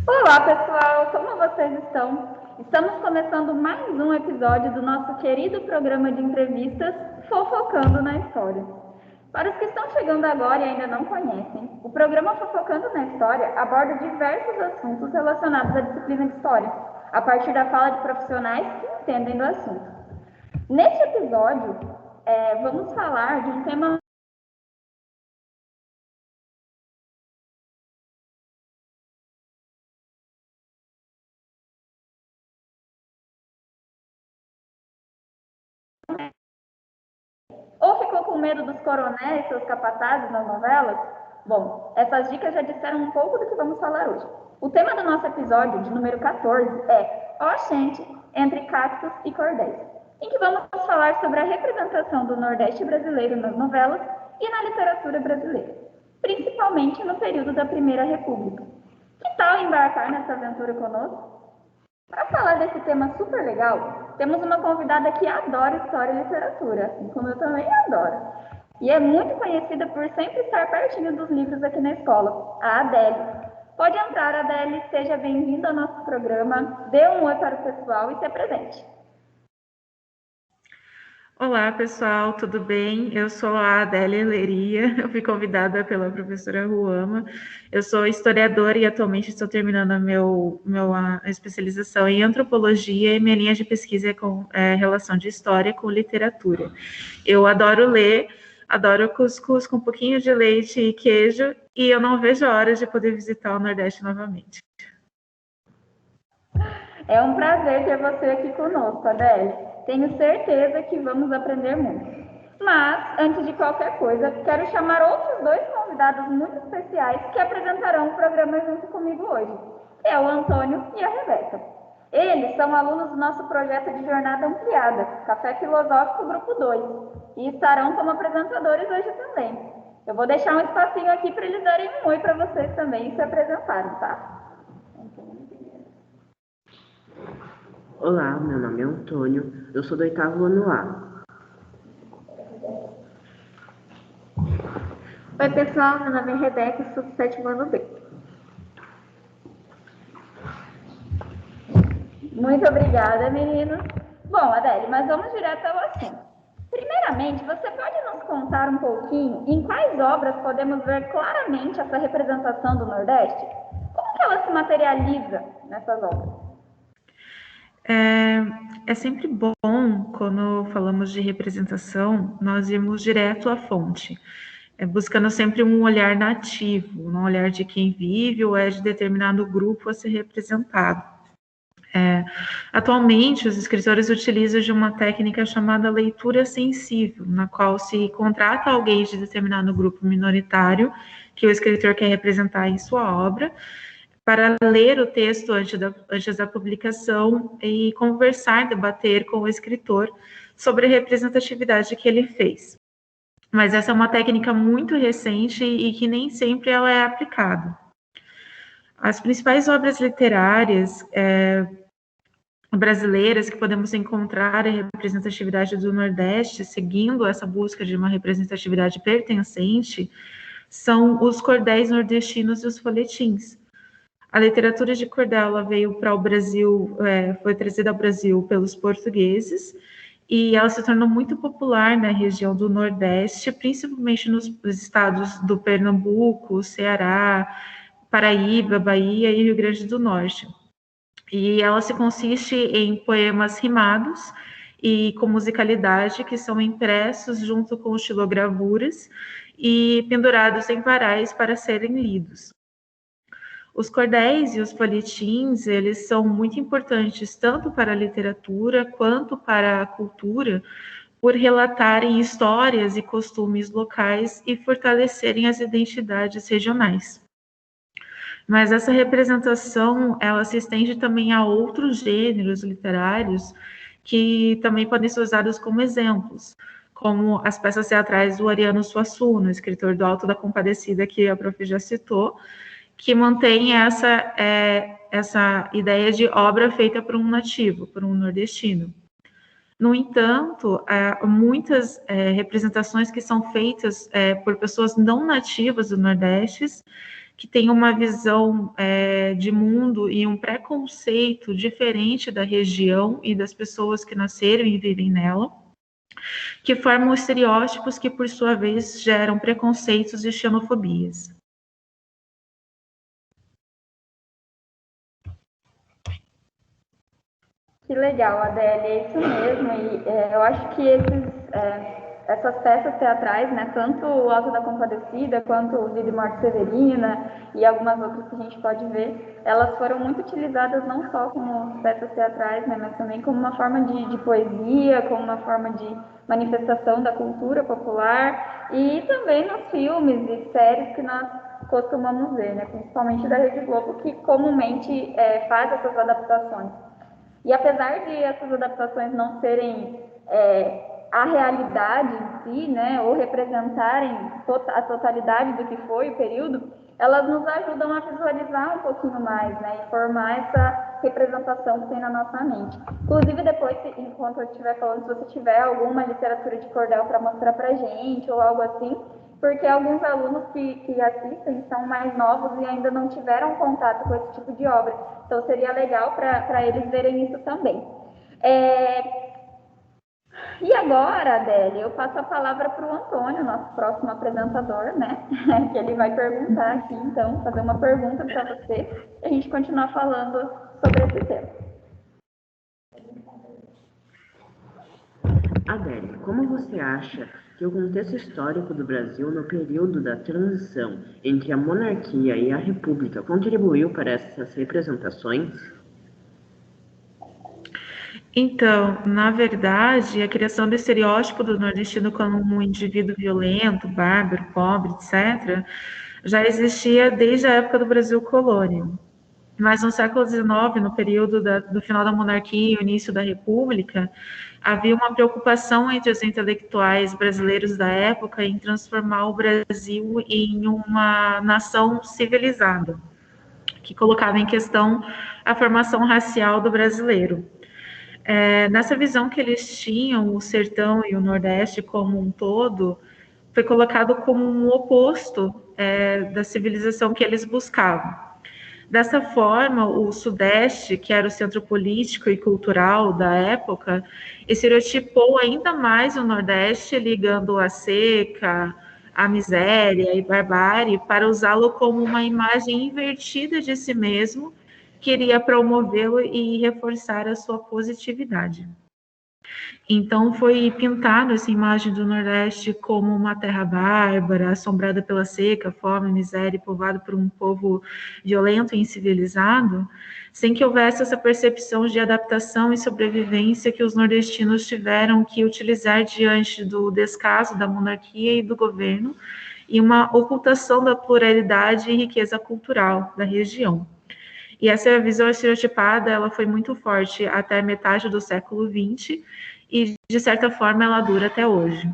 Olá, pessoal! Como vocês estão? Estamos começando mais um episódio do nosso querido programa de entrevistas Fofocando na História. Para os que estão chegando agora e ainda não conhecem, o programa Fofocando na História aborda diversos assuntos relacionados à disciplina de História, a partir da fala de profissionais que entendem do assunto. Neste episódio, vamos falar de um tema ou ficou com medo dos coronéis e seus capatazes nas novelas? Bom, essas dicas já disseram um pouco do que vamos falar hoje. O tema do nosso episódio, de número 14, é Oxente, entre cactos e cordéis, em que vamos falar sobre a representação do Nordeste brasileiro nas novelas e na literatura brasileira, principalmente no período da Primeira República. Que tal embarcar nessa aventura conosco? Para falar desse tema super legal, temos uma convidada que adora história e literatura, assim como eu também adoro. E é muito conhecida por sempre estar pertinho dos livros aqui na escola, a Adélia. Pode entrar, Adélia, seja bem-vinda ao nosso programa, dê um oi para o pessoal e se apresente. Olá, pessoal, tudo bem? Eu sou a Adélia Leria, eu fui convidada pela professora Ruama. Eu sou historiadora e atualmente estou terminando a minha especialização em antropologia e minha linha de pesquisa é com relação de história com literatura. Eu adoro ler, adoro cuscuz com um pouquinho de leite e queijo e eu não vejo a hora de poder visitar o Nordeste novamente. É um prazer ter você aqui conosco, Adélia. Tenho certeza que vamos aprender muito. Mas, antes de qualquer coisa, quero chamar outros dois convidados muito especiais que apresentarão o programa junto comigo hoje, que é o Antônio e a Rebeca. Eles são alunos do nosso projeto de jornada ampliada, Café Filosófico Grupo 2, e estarão como apresentadores hoje também. Eu vou deixar um espacinho aqui para eles darem um oi para vocês também e se apresentarem, tá? Olá, meu nome é Antônio, eu sou do 8º ano A. Oi, pessoal, meu nome é Rebeca e sou do 7º ano B. Muito obrigada, meninos. Bom, Adélia, mas vamos direto ao assunto. Primeiramente, você pode nos contar um pouquinho em quais obras podemos ver claramente essa representação do Nordeste? Como que ela se materializa nessas obras? É sempre bom, quando falamos de representação, nós irmos direto à fonte, buscando sempre um olhar nativo, um olhar de quem vive ou é de determinado grupo a ser representado. Atualmente, os escritores utilizam de uma técnica chamada leitura sensível, na qual se contrata alguém de determinado grupo minoritário que o escritor quer representar em sua obra, para ler o texto antes da publicação e conversar, debater com o escritor sobre a representatividade que ele fez. Mas essa é uma técnica muito recente e que nem sempre ela é aplicada. As principais obras literárias brasileiras que podemos encontrar a representatividade do Nordeste, seguindo essa busca de uma representatividade pertencente, são os cordéis nordestinos e os folhetins. A literatura de cordel veio para o Brasil, foi trazida ao Brasil pelos portugueses, e ela se tornou muito popular na região do Nordeste, principalmente nos estados do Pernambuco, Ceará, Paraíba, Bahia e Rio Grande do Norte. E ela se consiste em poemas rimados e com musicalidade que são impressos junto com estilogravuras e pendurados em varais para serem lidos. Os cordéis e os folhetins, eles são muito importantes tanto para a literatura quanto para a cultura, por relatarem histórias e costumes locais e fortalecerem as identidades regionais. Mas essa representação, ela se estende também a outros gêneros literários que também podem ser usados como exemplos, como as peças teatrais do Ariano Suassuna, escritor do Alto da Compadecida, que a prof já citou, que mantém essa ideia de obra feita por um nativo, por um nordestino. No entanto, muitas representações que são feitas por pessoas não nativas do Nordeste, que têm uma visão de mundo e um preconceito diferente da região e das pessoas que nasceram e vivem nela, que formam estereótipos que, por sua vez, geram preconceitos e xenofobias. Que legal, Adélia, é isso mesmo. E eu acho que essas peças teatrais, né, tanto o Alto da Compadecida quanto o Vida e Morte Severina e algumas outras que a gente pode ver, elas foram muito utilizadas não só como peças teatrais, né, mas também como uma forma de poesia, como uma forma de manifestação da cultura popular e também nos filmes e séries que nós costumamos ver, né, principalmente da Rede Globo, que comumente faz essas adaptações. E apesar de essas adaptações não serem a realidade em si, né, ou representarem a totalidade do que foi o período, elas nos ajudam a visualizar um pouquinho mais, né, e formar essa representação que tem na nossa mente. Inclusive, depois, enquanto eu estiver falando, se você tiver alguma literatura de cordel para mostrar para gente ou algo assim, porque alguns alunos que assistem são mais novos e ainda não tiveram contato com esse tipo de obra. Então, seria legal para eles verem isso também. E agora, Adélia, eu passo a palavra para o Antônio, nosso próximo apresentador, né? Que ele vai perguntar aqui, então, fazer uma pergunta para você e a gente continuar falando sobre esse tema. Adélia, como você acha que o contexto histórico do Brasil no período da transição entre a monarquia e a república contribuiu para essas representações? Então, na verdade, a criação do estereótipo do nordestino como um indivíduo violento, bárbaro, pobre, etc., já existia desde a época do Brasil colônia. Mas no século XIX, no período do final da monarquia e o início da república, havia uma preocupação entre os intelectuais brasileiros da época em transformar o Brasil em uma nação civilizada, que colocava em questão a formação racial do brasileiro. Nessa visão que eles tinham, o sertão e o Nordeste como um todo, foi colocado como um oposto da civilização que eles buscavam. Dessa forma, o Sudeste, que era o centro político e cultural da época, estereotipou ainda mais o Nordeste, ligando a seca, a miséria e barbárie, para usá-lo como uma imagem invertida de si mesmo, que iria promovê-lo e reforçar a sua positividade. Então foi pintada essa imagem do Nordeste como uma terra bárbara, assombrada pela seca, fome, miséria e povoado por um povo violento e incivilizado, sem que houvesse essa percepção de adaptação e sobrevivência que os nordestinos tiveram que utilizar diante do descaso da monarquia e do governo e uma ocultação da pluralidade e riqueza cultural da região. E essa visão estereotipada, ela foi muito forte até metade do século XX e, de certa forma, ela dura até hoje.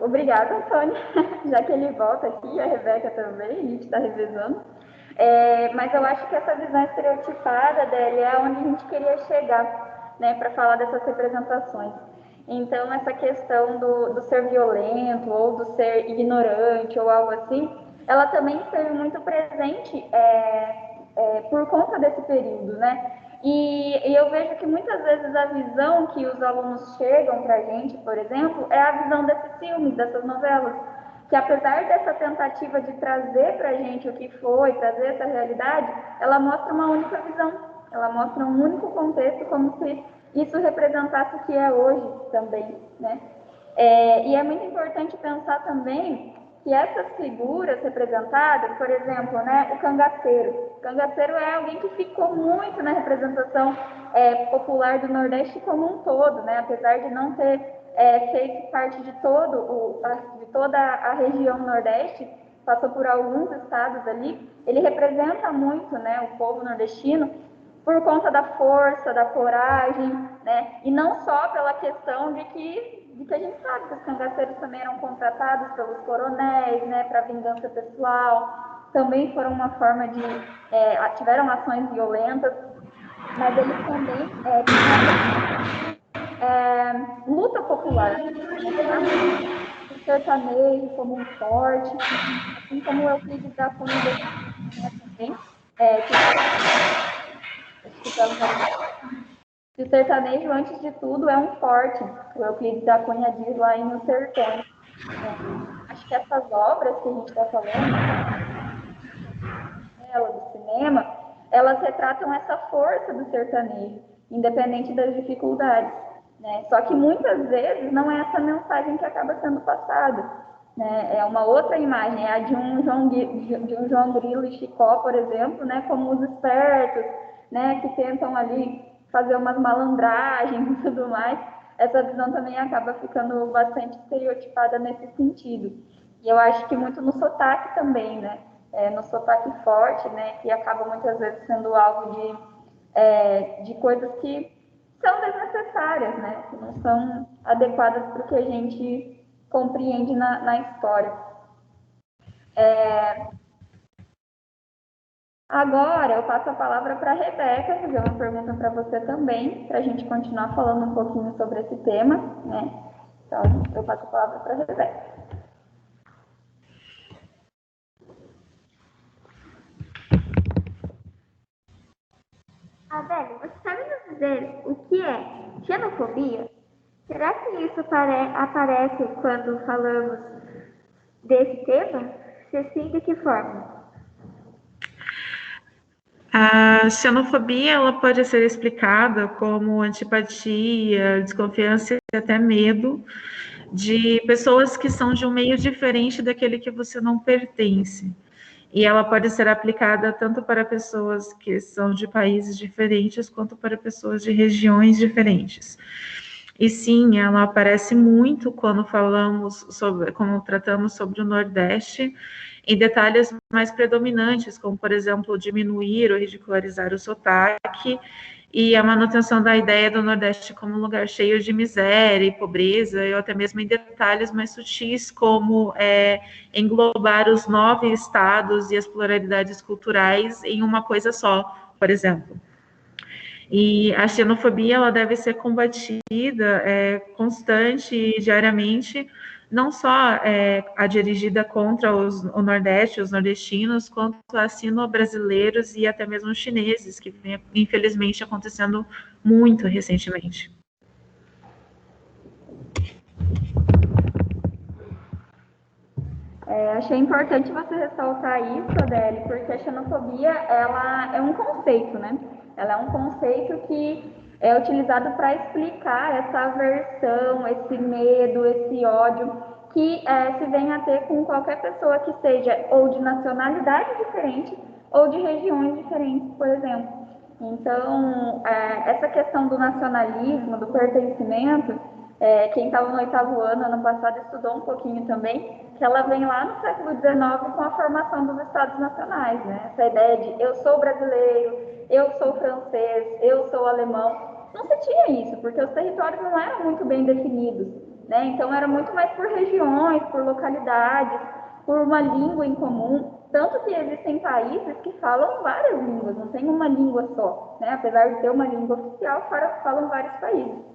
Obrigada, Antônio, já que ele volta aqui, a Rebeca também, a gente está revezando. Mas eu acho que essa visão estereotipada dele é onde a gente queria chegar, né, para falar dessas representações. Então, essa questão do ser violento ou do ser ignorante ou algo assim, ela também esteve muito presente por conta desse período, né? E eu vejo que muitas vezes a visão que os alunos chegam para a gente, por exemplo, é a visão desses filmes, dessas novelas, que apesar dessa tentativa de trazer para a gente o que foi, trazer essa realidade, ela mostra uma única visão, ela mostra um único contexto, como se isso representasse o que é hoje também, né? E é muito importante pensar também que essas figuras representadas, por exemplo, né, o cangaceiro. O cangaceiro é alguém que ficou muito na representação popular do Nordeste como um todo, né? Apesar de não ter feito parte de toda a região Nordeste, passou por alguns estados ali, ele representa muito, né, o povo nordestino por conta da força, da coragem, né, e não só pela questão de que a gente sabe que os cangaceiros também eram contratados pelos coronéis, né, para vingança pessoal, também foram uma forma de, tiveram ações violentas, mas eles também luta popular, o sertanejo como um forte, assim como o Euclides da Cunha também, que o sertanejo, antes de tudo, é um forte. O Euclides da Cunha diz lá em Os Sertões. Acho que essas obras que a gente está falando, do cinema, elas retratam essa força do sertanejo, independente das dificuldades. Né? Só que muitas vezes não é essa mensagem que acaba sendo passada. Né? É uma outra imagem, é a de um João Grilo e Chicó, por exemplo, né? Como os espertos, né? Que tentam ali fazer umas malandragens e tudo mais. Essa visão também acaba ficando bastante estereotipada nesse sentido. E eu acho que muito no sotaque também, né? No sotaque forte, né? Que acaba muitas vezes sendo alvo de coisas que são desnecessárias, né? Que não são adequadas para o que a gente compreende na história. Agora eu passo a palavra para a Rebeca, fazer uma pergunta para você também, para a gente continuar falando um pouquinho sobre esse tema, né? Então, eu passo a palavra para a Rebeca. Adélio, você sabe nos dizer o que é xenofobia? Será que isso aparece quando falamos desse tema? Se sim, de que forma? A xenofobia ela pode ser explicada como antipatia, desconfiança e até medo de pessoas que são de um meio diferente daquele que você não pertence. E ela pode ser aplicada tanto para pessoas que são de países diferentes quanto para pessoas de regiões diferentes. E sim, ela aparece muito quando tratamos sobre o Nordeste, em detalhes mais predominantes, como, por exemplo, diminuir ou ridicularizar o sotaque e a manutenção da ideia do Nordeste como um lugar cheio de miséria e pobreza, ou até mesmo em detalhes mais sutis, como englobar os 9 estados e as pluralidades culturais em uma coisa só, por exemplo. E a xenofobia ela deve ser combatida constante e diariamente, não só a dirigida contra o Nordeste, os nordestinos, quanto a sino-brasileiros e até mesmo os chineses, que vem, infelizmente, acontecendo muito recentemente. Achei importante você ressaltar isso, Adele, porque a xenofobia ela é um conceito, né? Ela é um conceito que é utilizado para explicar essa aversão, esse medo, esse ódio que se vem a ter com qualquer pessoa que seja ou de nacionalidade diferente ou de regiões diferentes, por exemplo. Então, essa questão do nacionalismo, do pertencimento, quem estava no 8º ano passado, estudou um pouquinho também, que ela vem lá no século XIX com a formação dos Estados Nacionais, né? Essa ideia de eu sou brasileiro, eu sou francês, eu sou alemão. Não se tinha isso, porque os territórios não eram muito bem definidos, né? Então era muito mais por regiões, por localidades, por uma língua em comum. Tanto que existem países que falam várias línguas, não tem uma língua só, né? Apesar de ter uma língua oficial, falam vários países.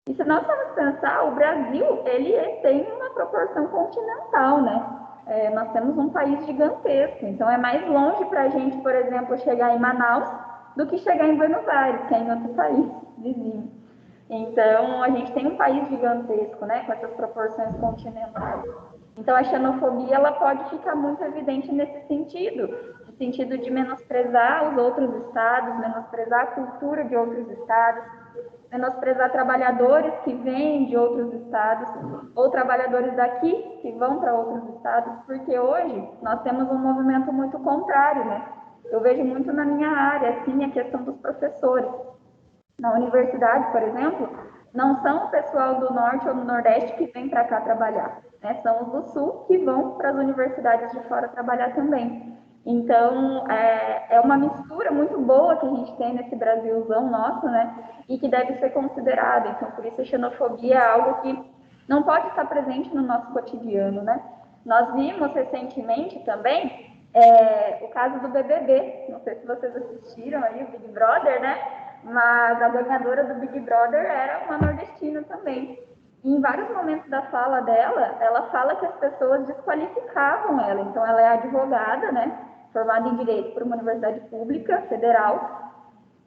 E se nós formos pensar, o Brasil, ele tem uma proporção continental, né? Nós temos um país gigantesco, então é mais longe para a gente, por exemplo, chegar em Manaus do que chegar em Buenos Aires, que é em outro país vizinho. Então, a gente tem um país gigantesco, né, com essas proporções continentais. Então, a xenofobia, ela pode ficar muito evidente nesse sentido, no sentido de menosprezar os outros estados, menosprezar a cultura de outros estados, menosprezar trabalhadores que vêm de outros estados ou trabalhadores daqui que vão para outros estados, porque hoje nós temos um movimento muito contrário, né? Eu vejo muito na minha área, assim, a questão dos professores. Na universidade, por exemplo, não são o pessoal do Norte ou do Nordeste que vem para cá trabalhar, né? São os do Sul que vão para as universidades de fora trabalhar também. Então, é uma mistura muito boa que a gente tem nesse Brasilzão nosso, né? E que deve ser considerada. Então, por isso a xenofobia é algo que não pode estar presente no nosso cotidiano, né? Nós vimos recentemente também o caso do BBB. Não sei se vocês assistiram aí o Big Brother, né? Mas a ganhadora do Big Brother era uma nordestina também. E em vários momentos da fala dela, ela fala que as pessoas desqualificavam ela. Então, ela é advogada, né? Formada em Direito por uma universidade pública, federal.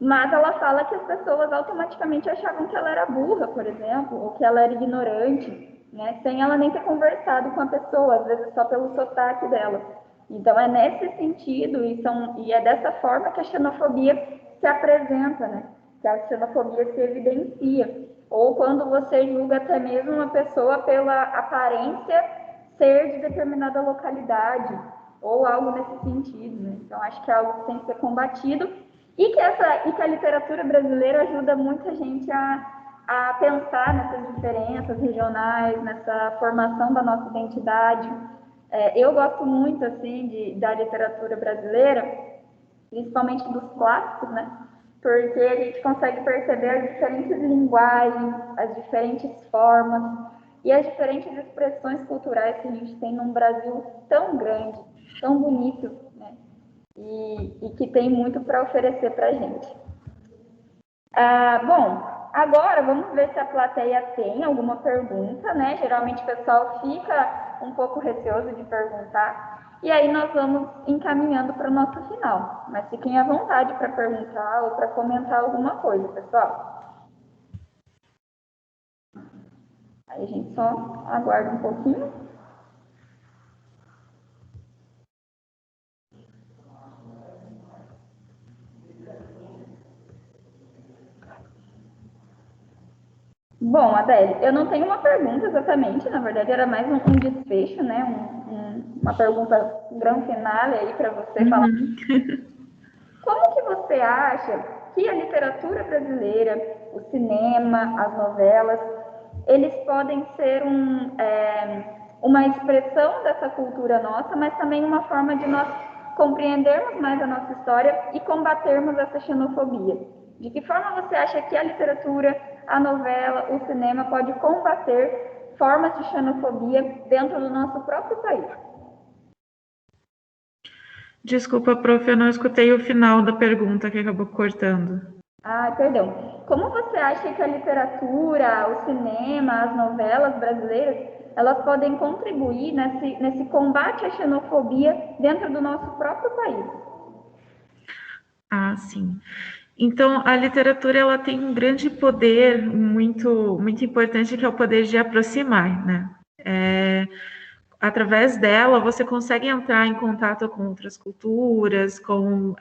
Mas ela fala que as pessoas automaticamente achavam que ela era burra, por exemplo, ou que ela era ignorante, né? Sem ela nem ter conversado com a pessoa, às vezes só pelo sotaque dela. Então, é nesse sentido e é dessa forma que a xenofobia se apresenta, né? Que a xenofobia se evidencia. Ou quando você julga até mesmo uma pessoa pela aparência ser de determinada localidade, ou algo nesse sentido, né? Então, acho que é algo que tem que ser combatido e que a literatura brasileira ajuda muita gente a pensar nessas diferenças regionais, nessa formação da nossa identidade. Eu gosto muito, assim, da literatura brasileira, principalmente dos clássicos, né? Porque a gente consegue perceber as diferentes linguagens, as diferentes formas e as diferentes expressões culturais que a gente tem num Brasil tão grande, tão bonito, né? E que tem muito para oferecer para a gente. Bom, agora vamos ver se a plateia tem alguma pergunta, né? Geralmente o pessoal fica um pouco receoso de perguntar, e aí nós vamos encaminhando para o nosso final. Mas fiquem à vontade para perguntar ou para comentar alguma coisa, pessoal. Aí a gente só aguarda um pouquinho. Bom, Adele, eu não tenho uma pergunta exatamente, na verdade era mais um desfecho, né? Uma pergunta grande finale aí para você falar. Como que você acha que a literatura brasileira, o cinema, as novelas, eles podem ser uma expressão dessa cultura nossa, mas também uma forma de nós compreendermos mais a nossa história e combatermos essa xenofobia? De que forma você acha que a literatura, a novela, o cinema pode combater formas de xenofobia dentro do nosso próprio país? Desculpa, prof, eu não escutei o final da pergunta que acabou cortando. Perdão. Como você acha que a literatura, o cinema, as novelas brasileiras, elas podem contribuir nesse combate à xenofobia dentro do nosso próprio país? Sim. Então, a literatura ela tem um grande poder muito, muito importante, que é o poder de aproximar, né? Através dela, você consegue entrar em contato com outras culturas, com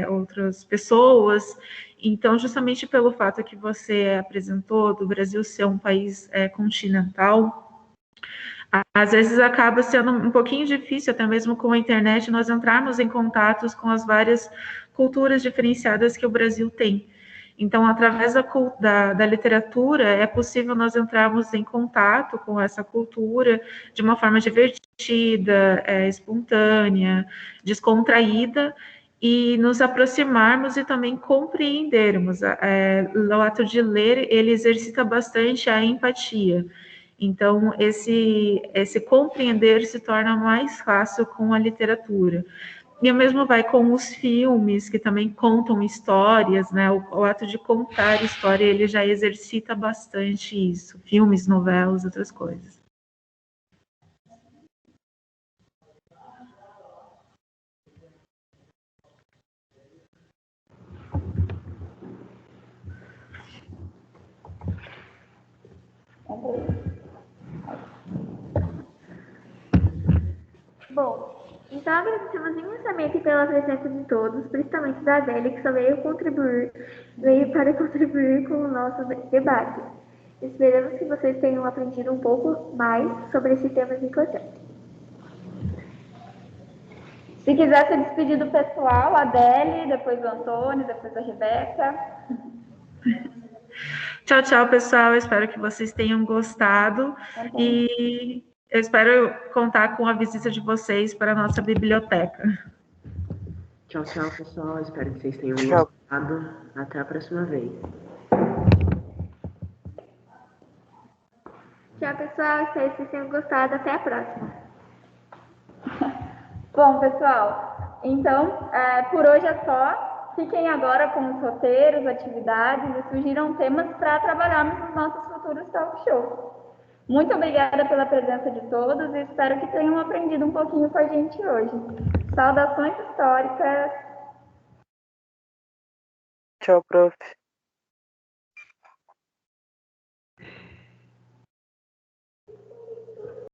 outras pessoas. Então, justamente pelo fato que você apresentou do Brasil ser um país continental, às vezes acaba sendo um pouquinho difícil, até mesmo com a internet, nós entrarmos em contatos com as várias culturas diferenciadas que o Brasil tem. Então, através da literatura, é possível nós entrarmos em contato com essa cultura de uma forma divertida, espontânea, descontraída, e nos aproximarmos e também compreendermos. O ato de ler, ele exercita bastante a empatia. Então, esse compreender se torna mais fácil com a literatura. E o mesmo vai com os filmes, que também contam histórias, né? O ato de contar história, ele já exercita bastante isso. Filmes, novelas, outras coisas. Bom, então agradecemos imensamente pela presença de todos, principalmente da Adélia, que só veio para contribuir com o nosso debate. Esperamos que vocês tenham aprendido um pouco mais sobre esse tema importante. Se quiser se despedir do pessoal, a Adele, depois o Antônio, depois a Rebeca. Tchau, tchau, pessoal. Eu espero que vocês tenham gostado e eu espero contar com a visita de vocês para a nossa biblioteca. Tchau, tchau, pessoal. Espero que vocês tenham gostado. Até a próxima vez. Tchau, pessoal. Espero que vocês tenham gostado. Até a próxima. Bom, pessoal, então, por hoje é só. Fiquem agora com os roteiros, atividades e surgiram temas para trabalharmos nos nossos futuros talk shows. Muito obrigada pela presença de todos e espero que tenham aprendido um pouquinho com a gente hoje. Saudações históricas! Tchau, prof.